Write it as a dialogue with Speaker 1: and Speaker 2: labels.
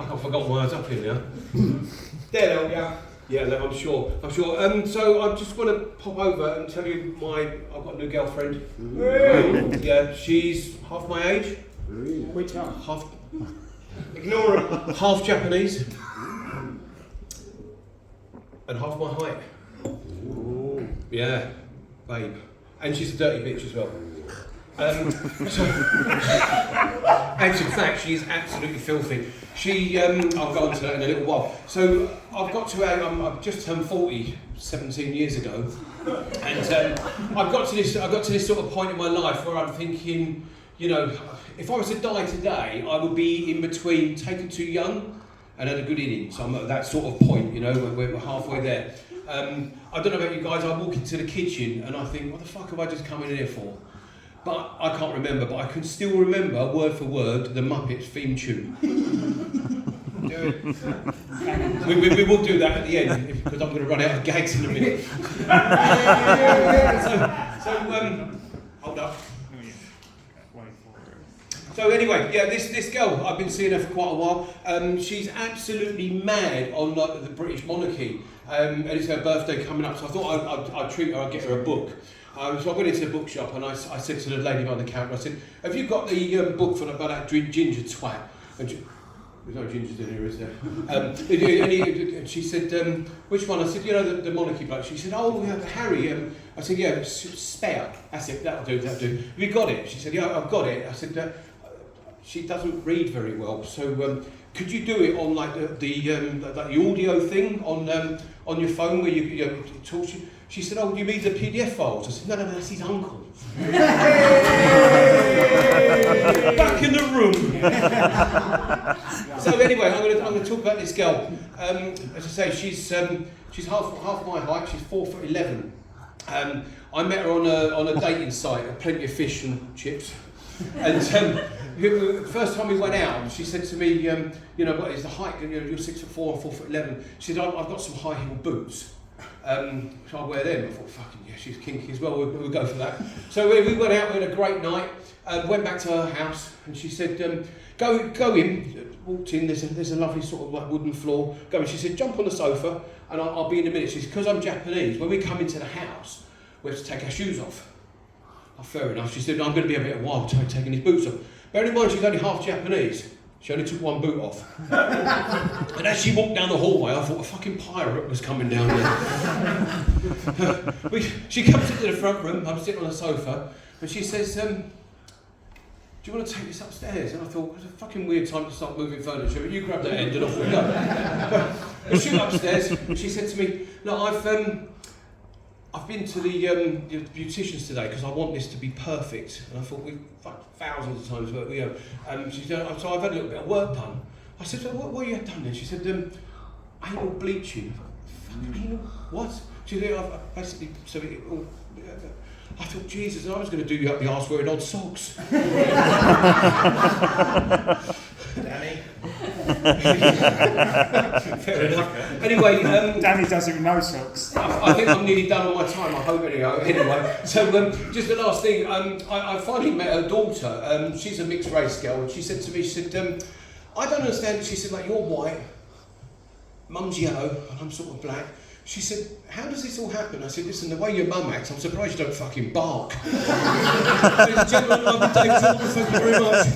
Speaker 1: Fuck, I forgot why I was up here now. There we are. Yeah, no, I'm sure. So I just want to pop over and tell you I've got a new girlfriend. Yeah, she's half my age.
Speaker 2: Which half?
Speaker 1: Half. Ignore her. Half Japanese. And half my height.
Speaker 2: Ooh.
Speaker 1: Yeah, babe. And she's a dirty bitch as well. And in fact, she's absolutely filthy. I'll go on to that in a little while. So I've just turned 40, 17 years ago, and I've got to this sort of point in my life where I'm thinking, you know, if I was to die today, I would be in between taken too young and had a good innings. So I'm at that sort of point, you know, we're halfway there. I don't know about you guys. I walk into the kitchen and I think, what the fuck have I just come in here for? But I can't remember, but I can still remember, word for word, the Muppets theme tune. we will do that at the end, because I'm going to run out of gags in a minute. Hold up. So anyway, yeah, this girl, I've been seeing her for quite a while. She's absolutely mad on the British monarchy, and it's her birthday coming up, so I thought I'd treat her, I'd get her a book. So I went into the bookshop and I said to the lady behind the counter, I said, have you got the book about that ginger twat? And there's no gingers in here, is there? And she said, which one? I said, you know, the monarchy bloke. She said, oh, yeah, Harry. I said, yeah, spare. That's it, that'll do. Have you got it? She said, yeah, I've got it. I said, she doesn't read very well, so could you do it on like the audio thing on your phone where you talk to you? She said, oh, do you mean the PDF files? I said, no, that's his uncle. Back in the room. So anyway, I'm going to talk about this girl. As I say, she's half my height. She's 4'11". I met her on a dating site, a Plenty of Fish and Chips. And the first time we went out, she said to me, you know, what is the height? You know, you're 6'4" and 4'11". She said, I've got some high-heeled boots. So I wear them. I thought, fucking yeah, she's kinky as well. We'll go for that. So we went out. We had a great night. Went back to her house, and she said, "Go in." Walked in. There's a lovely sort of like wooden floor. Go in. She said, "Jump on the sofa, and I'll be in a minute." She said, "Because I'm Japanese. When we come into the house, we have to take our shoes off." Oh, fair enough. She said, "I'm going to be a bit of a while taking his boots off." Bear in mind, she's only half Japanese. She only took one boot off. And as she walked down the hallway, I thought a fucking pirate was coming down there. She comes into the front room, I'm sitting on the sofa, and she says, do you want to take this upstairs? And I thought, it's a fucking weird time to start moving furniture, but you grab that end and off we go. But she went upstairs, and she said to me, look, I've been to the beauticians today because I want this to be perfect. And I thought, we've fucked thousands of times, but she said, so I've had a little bit of work done. I said, so what have you done then? She said, anal bleaching. Fucking anal? What? She said, I've basically, so it all, I thought, Jesus, I was going to do you up the arse wearing odd socks. Danny. Fair enough. Anyway,
Speaker 2: Danny does it with no socks.
Speaker 1: I think I'm nearly done on my time, I hope anyway. So just the last thing, I finally met her daughter. She's a mixed race girl, and she said to me, she said, I don't understand. She said, like, you're white, mum's yellow, and I'm sort of black. She said, how does this all happen? I said, listen, the way your mum acts, I'm surprised you don't fucking bark. Ladies and gentlemen, I'm Dave Jordan, thank you very much.